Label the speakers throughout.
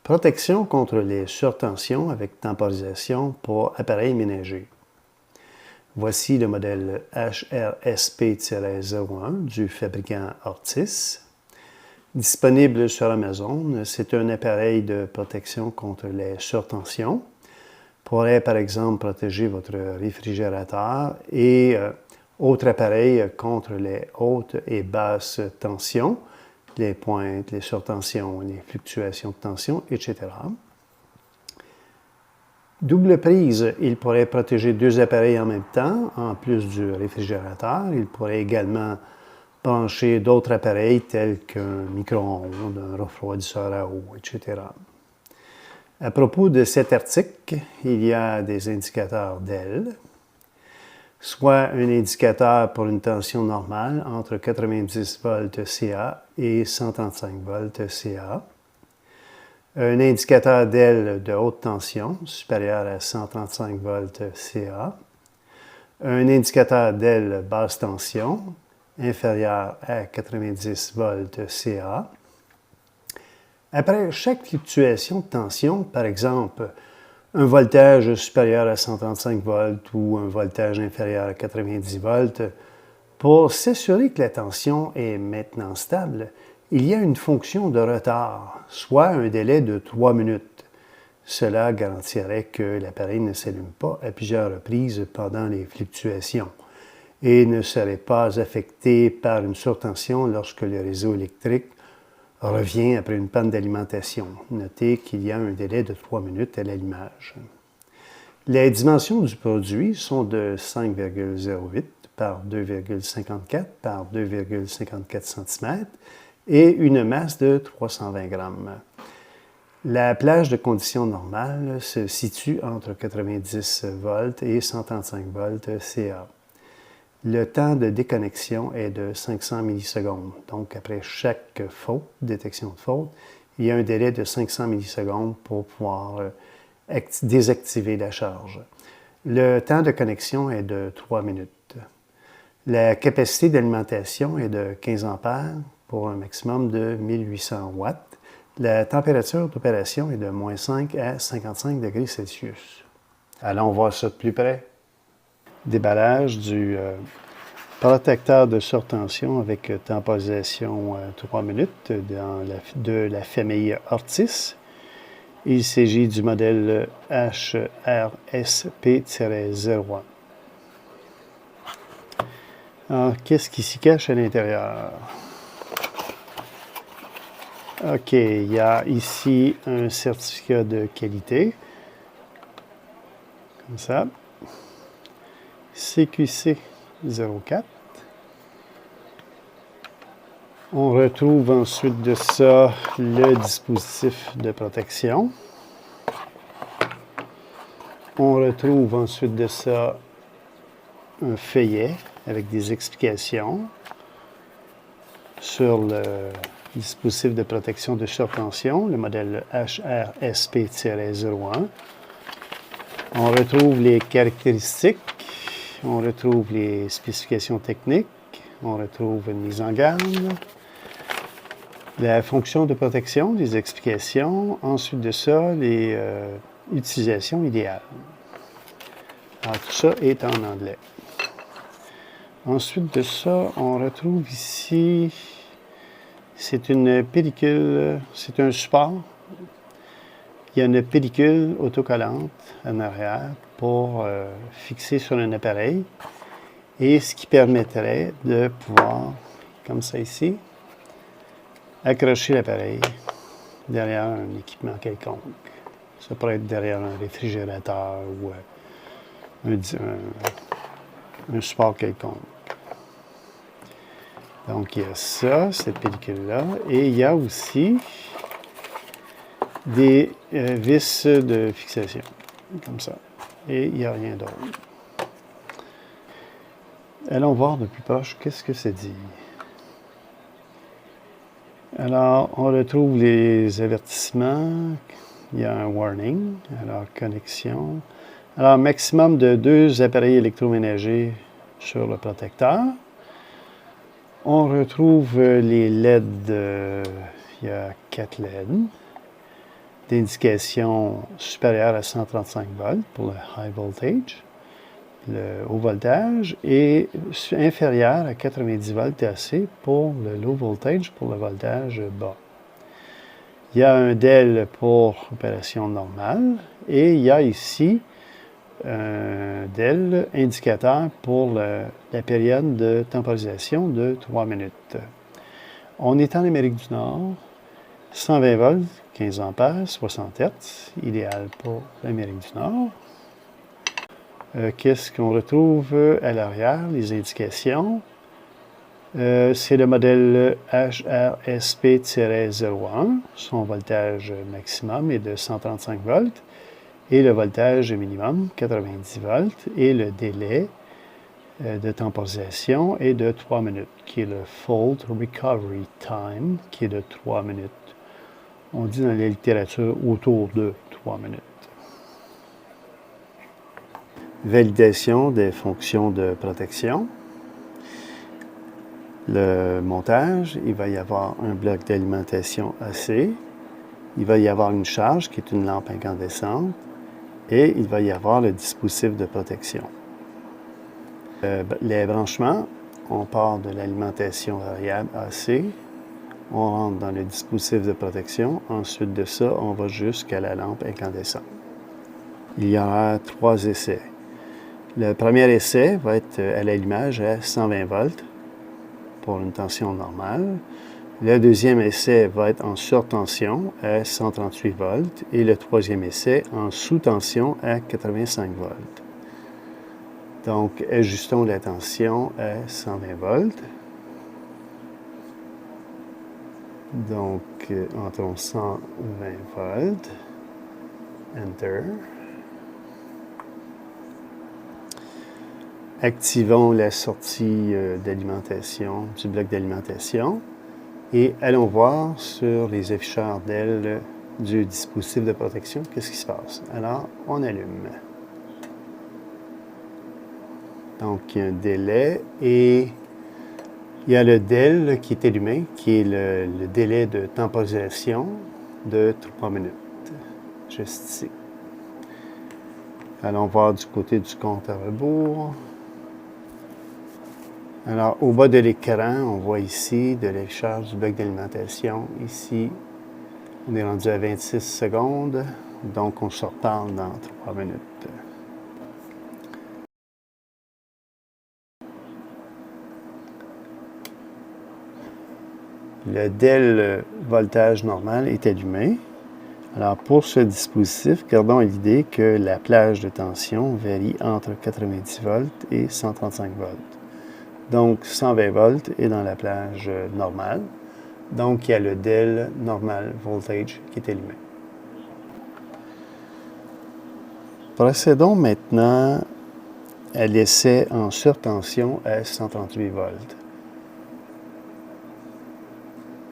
Speaker 1: Protection contre les surtensions avec temporisation pour appareils ménagers. Voici le modèle HRSP-01 du fabricant Ortis. Disponible sur Amazon, c'est un appareil de protection contre les surtensions. Pourrait par exemple protéger votre réfrigérateur et autres appareils contre les hautes et basses tensions, les pointes, les surtensions, les fluctuations de tension, etc. Double prise, il pourrait protéger deux appareils en même temps, en plus du réfrigérateur. Il pourrait également brancher d'autres appareils tels qu'un micro-ondes, un refroidisseur à eau, etc. À propos de cet article, il y a des indicateurs d'L, soit un indicateur pour une tension normale entre 90 volts CA et 135 volts CA, un indicateur d'L de haute tension supérieur à 135 volts CA, un indicateur d'L basse tension inférieur à 90 volts CA. Après chaque fluctuation de tension, par exemple, un voltage supérieur à 135 volts ou un voltage inférieur à 90 volts, pour s'assurer que la tension est maintenant stable, il y a une fonction de retard, soit un délai de 3 minutes. Cela garantirait que l'appareil ne s'allume pas à plusieurs reprises pendant les fluctuations et ne serait pas affecté par une surtension lorsque le réseau électrique revient après une panne d'alimentation. Notez qu'il y a un délai de 3 minutes à l'allumage. Les dimensions du produit sont de 5,08 par 2,54 par 2,54 cm et une masse de 320 grammes. La plage de conditions normales se situe entre 90 volts et 135 volts CA. Le temps de déconnexion est de 500 millisecondes. Donc, après chaque faute, détection de faute, il y a un délai de 500 millisecondes pour pouvoir désactiver la charge. Le temps de connexion est de 3 minutes. La capacité d'alimentation est de 15 ampères pour un maximum de 1800 watts. La température d'opération est de moins 5 à 55 degrés Celsius. Allons voir ça de plus près. Déballage du protecteur de surtension avec temporisation 3 minutes de la famille Ortis. Il s'agit du modèle HRSP-01. Alors, qu'est-ce qui s'y cache à l'intérieur? OK, il y a ici un certificat de qualité, comme ça. CQC 04. On retrouve ensuite de ça le dispositif de protection. On retrouve ensuite de ça un feuillet avec des explications sur le dispositif de protection de surtension, le modèle HRSP-01. On retrouve les caractéristiques, on retrouve les spécifications techniques, on retrouve une mise en garde, la fonction de protection, les explications, ensuite de ça, les utilisations idéales. Alors, tout ça est en anglais. Ensuite de ça, on retrouve ici, c'est une pellicule, c'est un support. Il y a une pellicule autocollante en arrière pour fixer sur un appareil et ce qui permettrait de pouvoir, comme ça ici, accrocher l'appareil derrière un équipement quelconque. Ça pourrait être derrière un réfrigérateur ou un support quelconque. Donc, il y a ça, cette pellicule-là, et il y a aussi des vis de fixation, comme ça. Et il n'y a rien d'autre. Allons voir de plus proche qu'est-ce que ça dit. Alors, on retrouve les avertissements. Il y a un warning. Alors, connexion. Alors, maximum de 2 appareils électroménagers sur le protecteur. On retrouve les LED. Il y a 4 LED. d'indication supérieure à 135 volts pour le high voltage, le haut voltage, et inférieur à 90 volts AC pour le low voltage, pour le voltage bas. Il y a un DEL pour opération normale et il y a ici un DEL indicateur pour la période de temporisation de 3 minutes. On est en Amérique du Nord, 120 volts, 15 ampères, 60 Hz, idéal pour l'Amérique du Nord. Qu'est-ce qu'on retrouve à l'arrière? Les indications. C'est le modèle HRSP-01. Son voltage maximum est de 135 volts et le voltage minimum, 90 volts, et le délai de temporisation est de 3 minutes, qui est le Fault Recovery Time, qui est de 3 minutes. On dit dans la littérature autour de 3 minutes. Validation des fonctions de protection. Le montage, il va y avoir un bloc d'alimentation AC, il va y avoir une charge qui est une lampe incandescente et il va y avoir le dispositif de protection. Les branchements, on part de l'alimentation variable AC, on rentre dans le dispositif de protection, ensuite de ça, on va jusqu'à la lampe incandescente. Il y aura 3 essais. Le premier essai va être à l'allumage à 120 volts pour une tension normale. Le deuxième essai va être en surtension à 138 volts et le troisième essai en sous-tension à 85 volts. Donc, ajustons la tension à 120 volts. Donc, entrons 120 volts. Enter. Activons la sortie d'alimentation, du bloc d'alimentation et allons voir sur les afficheurs d'ailes du dispositif de protection qu'est-ce qui se passe. Alors, on allume. Donc, il y a un délai et il y a le DEL qui est allumé, qui est le délai de temporisation de 3 minutes, juste ici. Allons voir du côté du compte à rebours. Alors, au bas de l'écran, on voit ici de l'affichage du bloc d'alimentation. Ici, on est rendu à 26 secondes, donc on se reparle dans 3 minutes. Le DEL voltage normal est allumé. Alors, pour ce dispositif, gardons à l'idée que la plage de tension varie entre 90 volts et 135 volts. Donc, 120 volts est dans la plage normale. Donc, il y a le DEL normal voltage qui est allumé. Procédons maintenant à l'essai en surtension à 138 volts.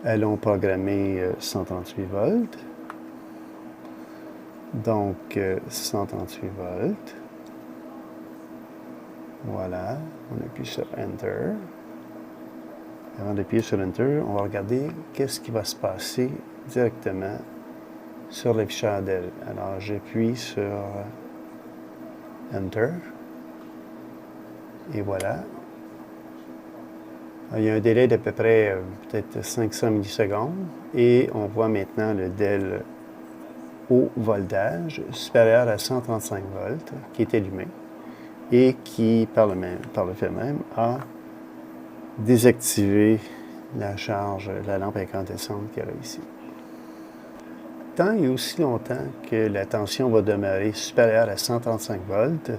Speaker 1: Allons programmer 138 volts. Donc, 138 volts. Voilà, on appuie sur Enter. Avant d'appuyer sur Enter, on va regarder qu'est-ce qui va se passer directement sur l'afficheur d'elle. Alors, j'appuie sur Enter. Et voilà. Il y a un délai d'à peu près peut-être 500 millisecondes. Et on voit maintenant le DEL haut voltage supérieur à 135 volts qui est allumé et qui, par le fait même, a désactivé la charge, la lampe incandescente qu'il y a ici. Tant et aussi longtemps que la tension va demeurer supérieure à 135 volts,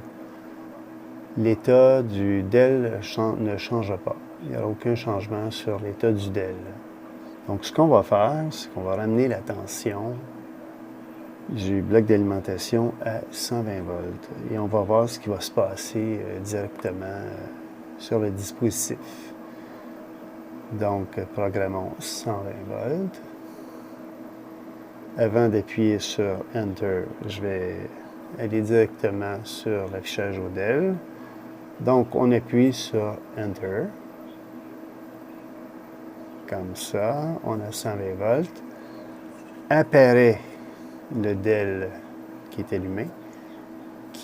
Speaker 1: l'état du DEL ne changera pas. Il n'y aura aucun changement sur l'état du DEL. Donc, ce qu'on va faire, c'est qu'on va ramener la tension du bloc d'alimentation à 120 volts. Et on va voir ce qui va se passer directement sur le dispositif. Donc, programmons 120 volts. Avant d'appuyer sur Enter, je vais aller directement sur l'affichage au DEL. Donc, on appuie sur Enter. Comme ça, on a 120 volts. Apparaît le DEL qui est allumé,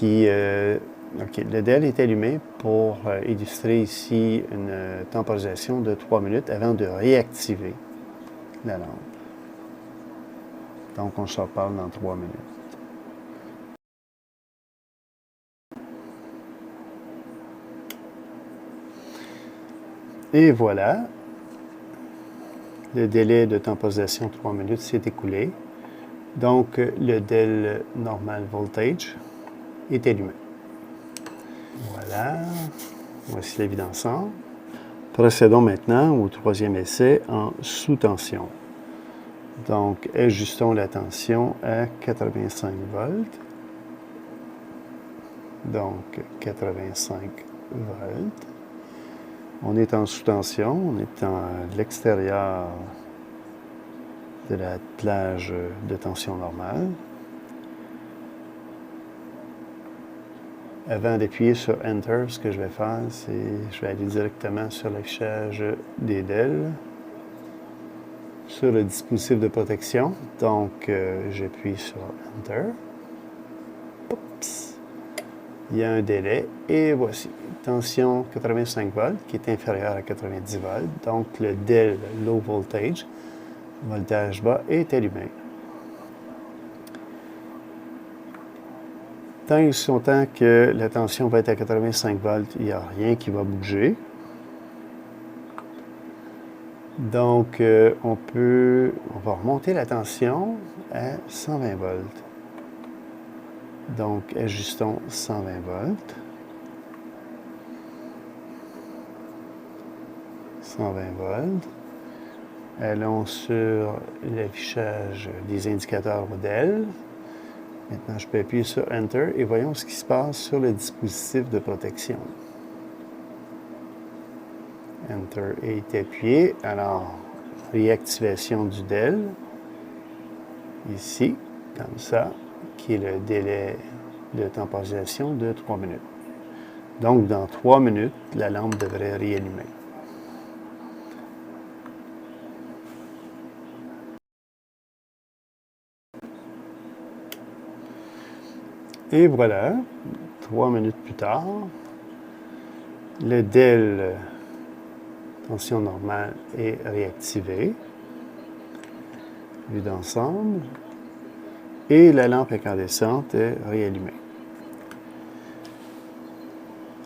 Speaker 1: le DEL est allumé pour illustrer ici une temporisation de 3 minutes avant de réactiver la lampe. Donc, on se reparle dans 3 minutes. Et voilà, le délai de temporisation 3 minutes s'est écoulé. Donc, le DEL normal voltage est allumé. Voilà, voici la vue d'ensemble. Procédons maintenant au troisième essai en sous-tension. Donc, ajustons la tension à 85 volts. Donc, 85 volts. On est en sous-tension, on est à l'extérieur de la plage de tension normale. Avant d'appuyer sur Enter, ce que je vais faire, c'est je vais aller directement sur l'affichage des DEL, sur le dispositif de protection. Donc, j'appuie sur Enter. Oups. Il y a un délai et voici. Tension 85 volts qui est inférieure à 90 volts. Donc, le DEL Low Voltage, voltage bas, est allumé. Tant et aussi longtemps que la tension va être à 85 volts, il n'y a rien qui va bouger. Donc, on va remonter la tension à 120 volts. Donc, ajustons 120 volts. 120 volts. Allons sur l'affichage des indicateurs DEL. Maintenant, je peux appuyer sur Enter et voyons ce qui se passe sur le dispositif de protection. Enter est appuyé. Alors, réactivation du DEL. Ici, comme ça, qui est le délai de temporisation de 3 minutes. Donc, dans 3 minutes, la lampe devrait réallumer. Et voilà, 3 minutes plus tard, le DEL tension normale est réactivé, vue d'ensemble, et la lampe incandescente est réallumée.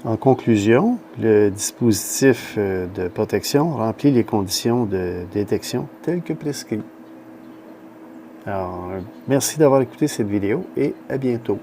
Speaker 1: En conclusion, le dispositif de protection remplit les conditions de détection telles que prescrites. Alors, merci d'avoir écouté cette vidéo et à bientôt.